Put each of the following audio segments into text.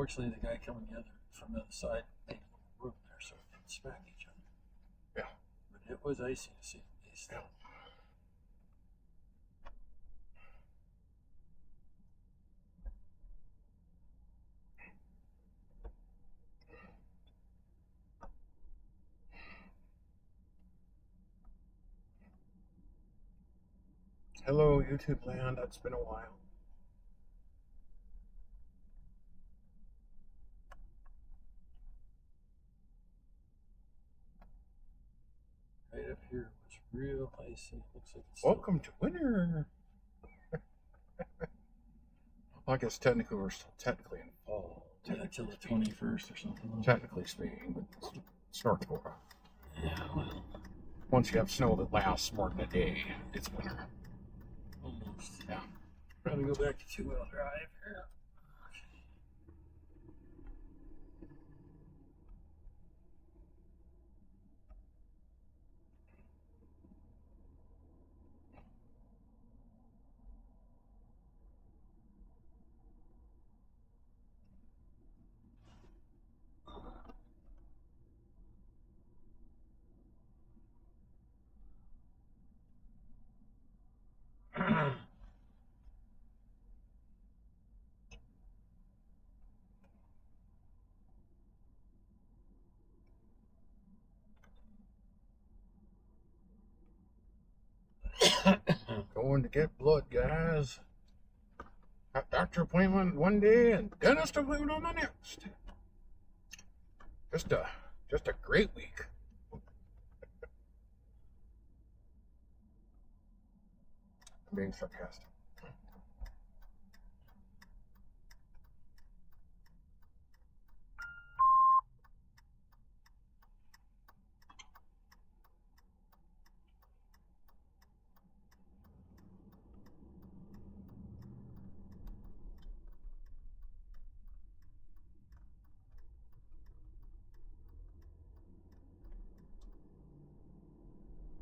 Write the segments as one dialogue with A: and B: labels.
A: Fortunately, the guy coming from the other side made a little room there so we didn't smack each other.
B: Yeah.
A: But it was icy to see these things.
B: Hello, YouTube land. It's been a while.
A: Right up here was real icy. Looks like it's
B: Welcome to winter. I guess technically we're still technically in fall.
A: Yeah, till the 21st or something.
B: Technically speaking, but it's North Dakota.
A: Yeah, well.
B: Once you have snow that lasts more than a day, it's winter.
A: Almost.
B: Yeah.
A: Probably go back to two-wheel drive here.
B: Going to get blood, guys. Got doctor appointment one day and dentist appointment on the next. Just a great week. I'm being sarcastic.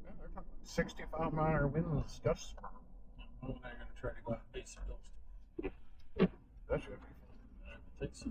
B: Yeah, they're talking 65-mile winds gusts.
A: Well, they're going to try to go out and beat some bills.
B: That should be fun.
A: I think so.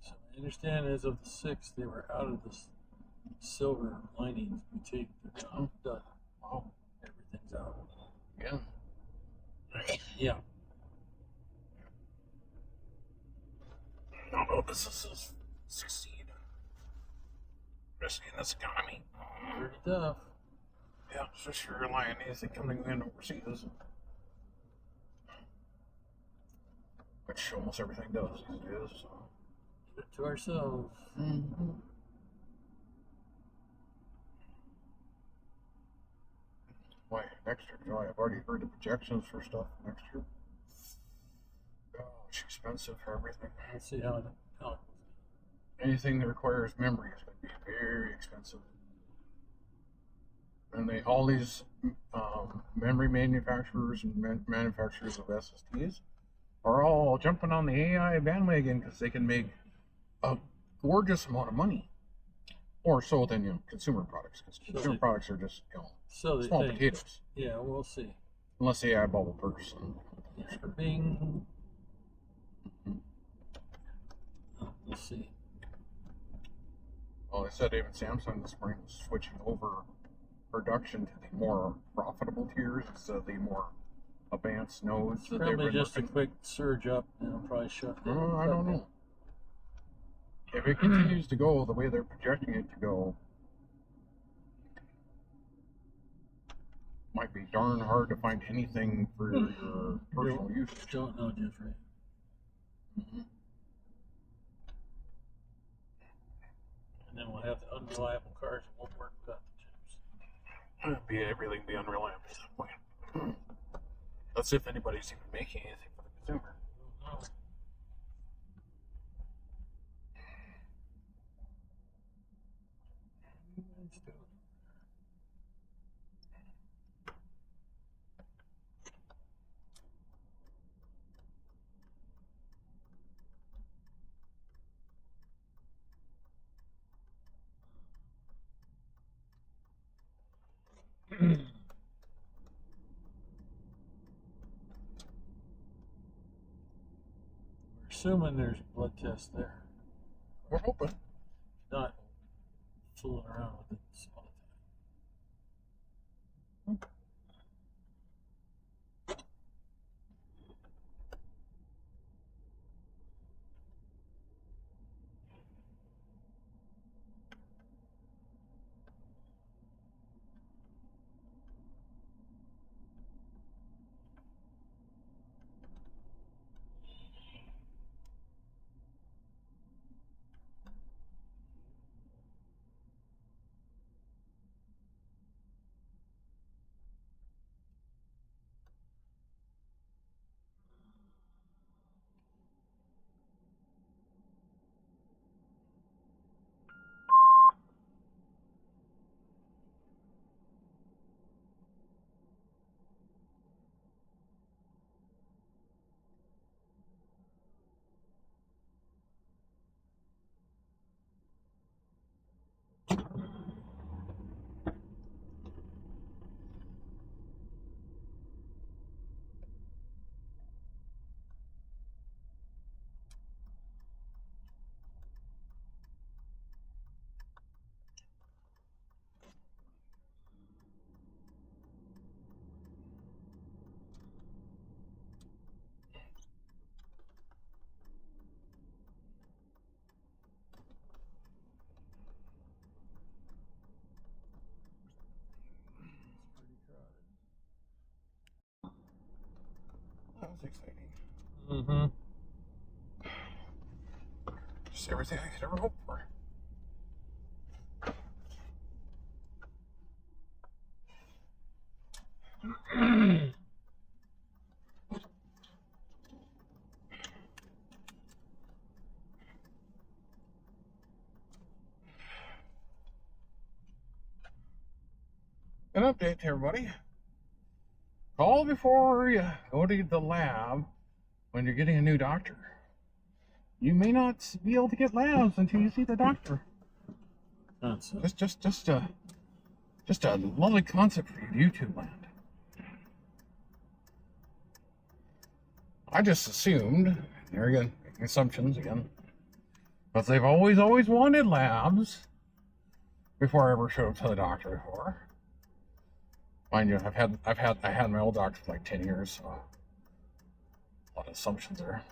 A: So I understand as of the 6th, they were out of this silver linings boutique. They're done.
B: Wow.
A: Everything's out.
B: Yeah.
A: Yeah.
B: I don't know if this is succeed, especially in this economy.
A: Pretty tough.
B: Yeah, especially relying on anything coming in overseas, which almost everything does these days. So.
A: Keep it to ourselves.
B: Mm-hmm. Why, next year, Joy, I've already heard the projections for stuff next year. Oh, it's expensive for everything.
A: Let's see how
B: Anything that requires memory is going to be very expensive. And all these memory manufacturers and manufacturers of SSDs are all jumping on the AI bandwagon because they can make a gorgeous amount of money. Or so than consumer products, because consumer products are just small potatoes.
A: Yeah, we'll see.
B: Unless AI bubble bursts.
A: Bing. We'll see.
B: Well, they said even Samsung this morning was switching over production to the more profitable tiers instead of the more advanced nodes.
A: It's probably just a quick surge up, and it'll probably shut down.
B: I don't know. If it continues to go the way they're projecting it to go, might be darn hard to find anything for your personal use.
A: Don't know, Jeffrey.
B: Mm-hmm.
A: And then we'll have the unreliable cars that won't work without the chips.
B: Everything be unreliable at that point. That's if anybody's even making anything for the consumer.
A: No. We're assuming there's blood tests there.
B: We're hoping.
A: Not fooling around with it all the time.
B: That was exciting.
A: Mm-hmm.
B: Just everything I could ever hope for. An update to everybody. Call before you go to the lab when you're getting a new doctor. You may not be able to get labs until you see the doctor.
A: That's
B: Just a lovely concept for you, YouTube land. I just assumed, there again, making assumptions again, but they've always wanted labs before I ever showed up to the doctor before. Mind you, I had my old doctor for like 10 years, so a lot of assumptions there.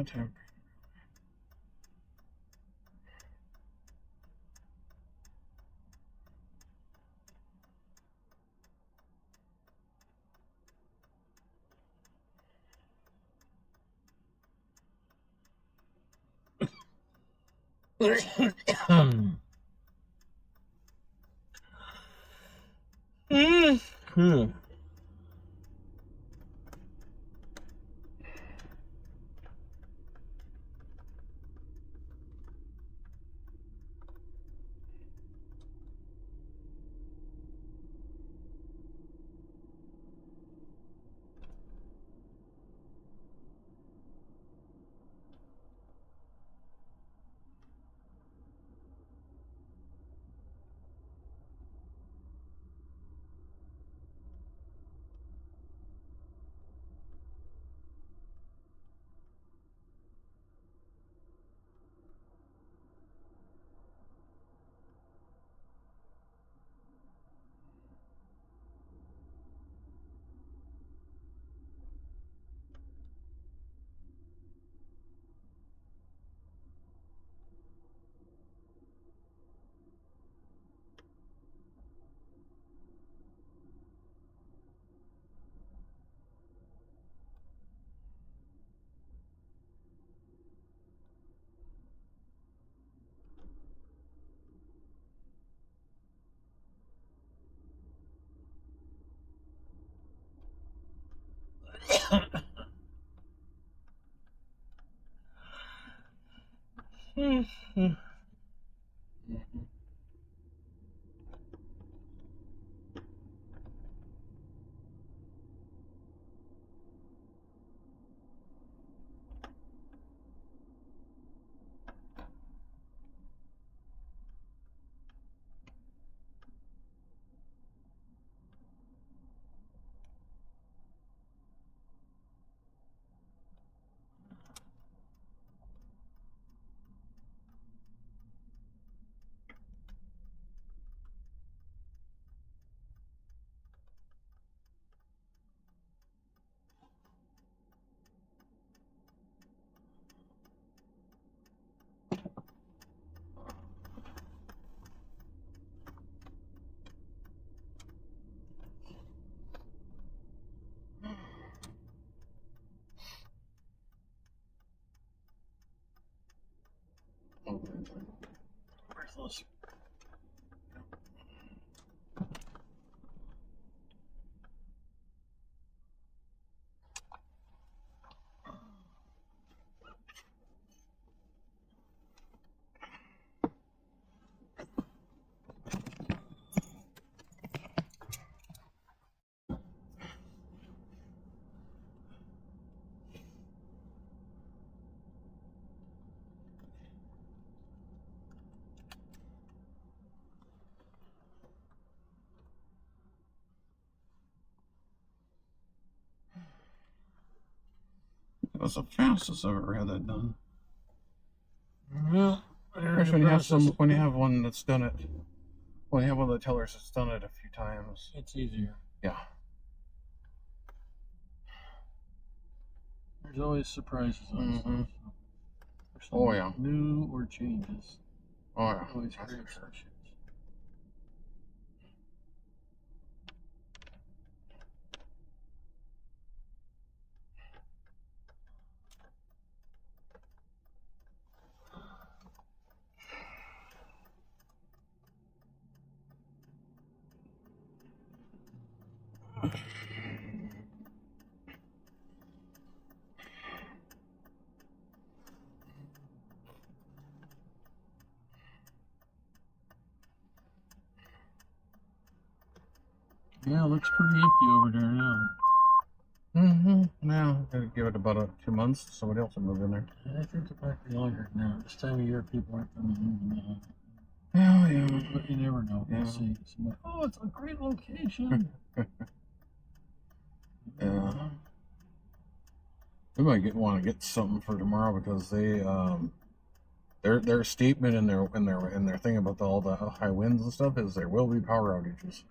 B: temp.
A: Worthless.
B: That was the fastest I've ever had that done.
A: Well,
B: Especially when you have one that's done it. When you have one of the tellers that's done it a few times.
A: it's easier.
B: Yeah.
A: There's always surprises on stuff.
B: Mhm.
A: There's
B: Oh,
A: something
B: yeah.
A: new or changes.
B: Oh yeah.
A: Always
B: That's
A: great
B: for sure.
A: shit. Yeah, it looks pretty empty over there now.
B: Now, gotta give it about 2 months. Somebody else will move in there.
A: I think it might be longer now. This time of year, people aren't coming in.
B: Oh yeah.
A: But you never know. We'll
B: Yeah.
A: see. Oh, it's a great location.
B: Yeah. We might want to get something for tomorrow because they their statement in their thing about all the high winds and stuff is there will be power outages.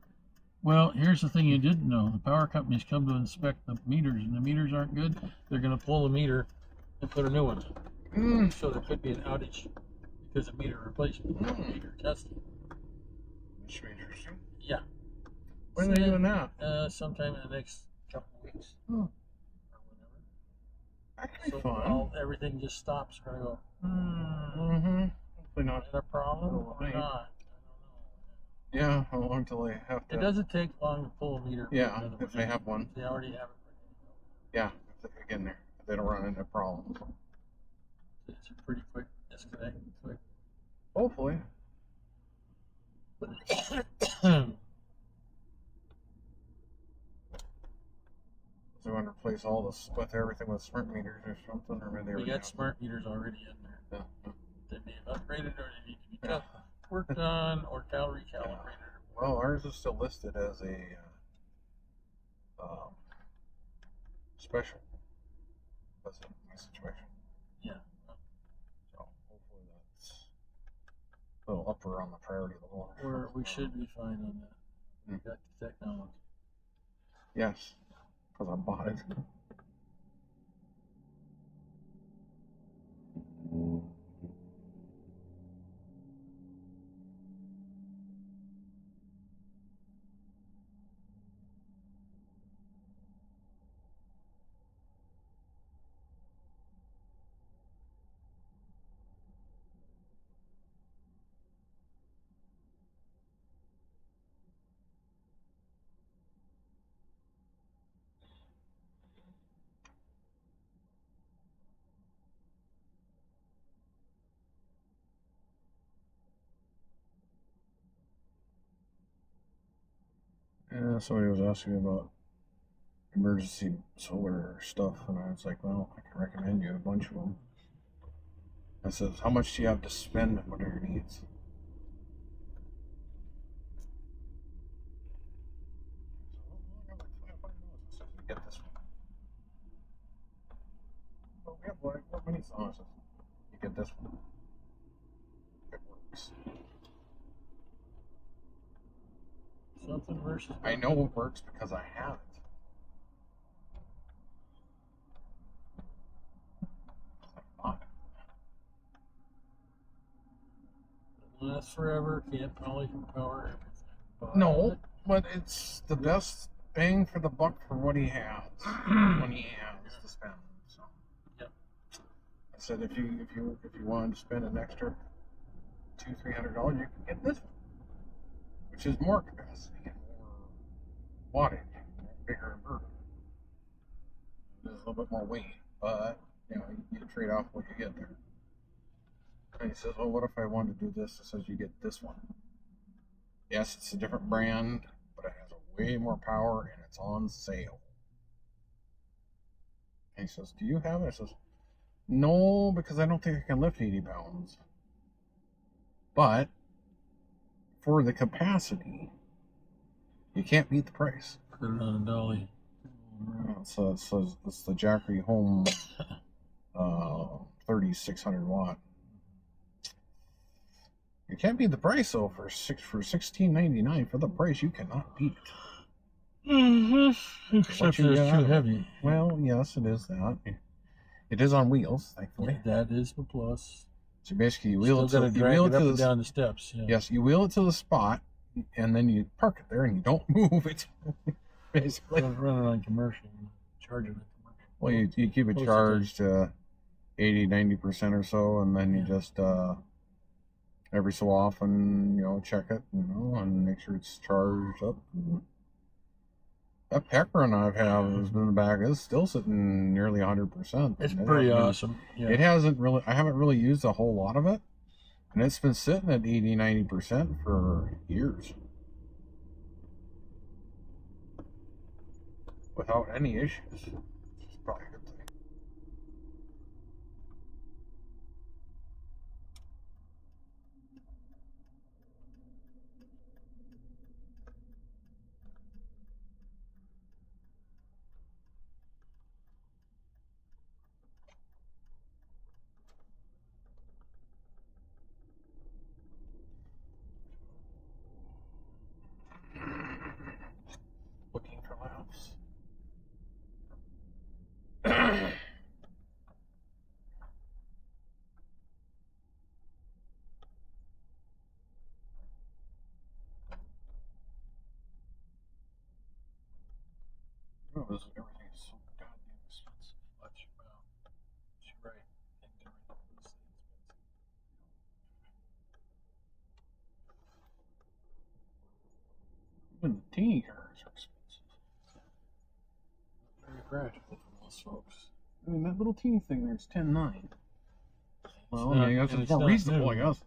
A: Well, here's the thing you didn't know. The power companies come to inspect the meters, and the meters aren't good. They're going to pull the meter and put a new one in.
B: Mm.
A: So there could be an outage because of meter replacement, meter testing.
B: That should be interesting.
A: Yeah.
B: When are they doing that?
A: Sometime in the next couple of weeks.
B: Oh.
A: Or whatever.
B: That could be
A: So
B: fun.
A: everything just stops. We're gonna go.
B: Hopefully not.
A: Is that a problem or
B: Right.
A: not? I don't know.
B: Yeah, how long till they have to?
A: It doesn't take long to pull a meter.
B: Yeah, if they have one.
A: They already have it.
B: Yeah, if they get in there, they don't run into problems.
A: It's a pretty quick disconnect. Quick.
B: Hopefully. They want to replace all this with everything with smart meters or something, or maybe
A: we got smart meters already in there.
B: Yeah.
A: They may have upgraded or they need to be worked on or recalibrated.
B: Well, ours is still listed as a special. That's my situation.
A: Yeah.
B: So hopefully that's a little upper on the priority level.
A: We should be fine on that. We've got the technology.
B: Yes, because I bought it. Yeah, somebody was asking about emergency solar stuff, and I was like, well, I can recommend you a bunch of them. I says, how much do you have to spend on what are your needs? Get this one. Oh, yeah, boy, what many songs? You get this one. It works.
A: Something versus.
B: I know it works because I have it.
A: It lasts forever. Can't probably power everything.
B: No, but it's the best bang for the buck for what he has when he has to spend. So,
A: yep.
B: I said if you wanted to spend an extra $200-300, you can get this one, which is more capacity and more wattage, bigger inverter. There's a little bit more weight, but you trade off what you get there. And he says, well, what if I wanted to do this? It says you get this one. Yes, it's a different brand, but it has a way more power and it's on sale. And he says, do you have it? I says, no, because I don't think I can lift 80 pounds. But for the capacity, you can't beat the price.
A: Put it on a dolly.
B: So it's the Jackery Home 3600 watt. You can't beat the price though for $16.99. For the price, you cannot beat it.
A: Mm-hmm. Except it's too heavy.
B: Well, yes, it is that. It is on wheels, thankfully.
A: Yeah, that is the plus.
B: So basically, you wheel it to
A: down the steps. Yeah.
B: Yes, you wheel it to the spot, and then you park it there, and you don't move it. Basically,
A: run it on commercial, charge it on commercial.
B: Well, you keep it charged to 80-90% or so, and then you just every so often, check it, and make sure it's charged up. That peck run I've had has been in the back is still sitting nearly 100%.
A: It's pretty awesome. Yeah.
B: It hasn't really. I haven't really used a whole lot of it, and it's been sitting at 80-90% for years without any issues. It's probably a good thing. Looking for laughs. is everything is so goddamn expensive.
A: Watch your mouth. She's right. Things are ridiculously expensive.
B: Even the teeny cars are expensive.
A: Very practical for most folks.
B: I mean, that little teeny thing there's 10.9. Well,
A: not-
B: I guess
A: and
B: it's
A: it's
B: more
A: not
B: reasonable,
A: new.
B: I guess.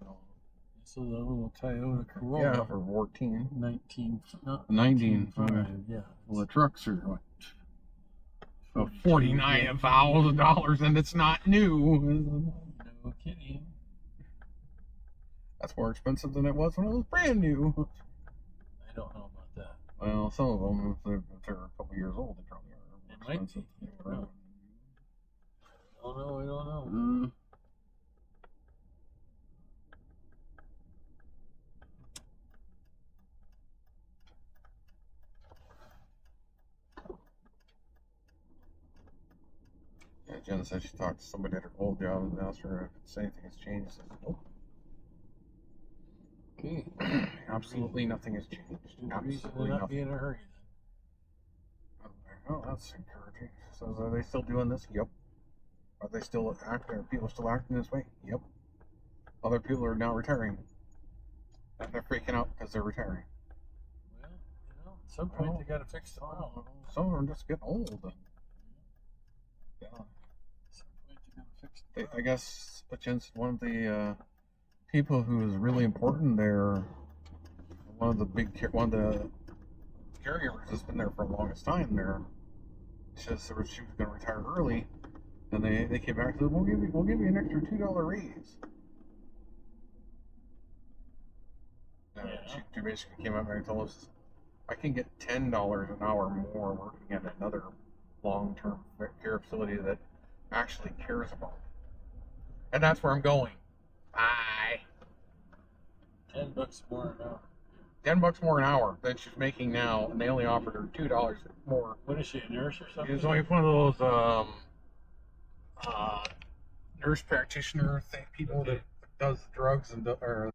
A: This is a little Toyota Corolla.
B: Yeah, for 14.
A: 19.5. Yeah.
B: Well, the trucks are what? $49,000, and it's not new.
A: No kidding.
B: That's more expensive than it was when it was brand new.
A: I don't know about that.
B: Well, some of them, if they're a couple years old, they probably are more
A: It might be.
B: expensive.
A: I don't know. I don't know.
B: Yeah, Jen said she talked to somebody at her old job and asked her if anything has changed. I said, nope.
A: Okay.
B: Absolutely nothing has changed. Absolutely
A: not
B: nothing.
A: be in a hurry.
B: Oh, that's encouraging. So are they still doing this? Yep. Are they still acting? Are people still acting this way? Yep. Other people are now retiring. And they're freaking out because they're retiring.
A: Well, at some point they got to fix the problem.
B: Some of them just get old. Yeah.
A: At some point they got to fix the
B: I guess one of the people who is really important there, one of the caregivers that's been there for the longest time there. She says she was going to retire early, and they came back and said, we'll give you an extra $2 raise. She basically came up and told us, I can get $10 an hour more working at another long-term care facility that actually cares about me. And that's where I'm going. Bye.
A: $10 more an hour.
B: $10 more an hour than she's making now, and they only offered her $2 more.
A: What is she, a nurse or something?
B: She's only one of those nurse practitioner people that does drugs and or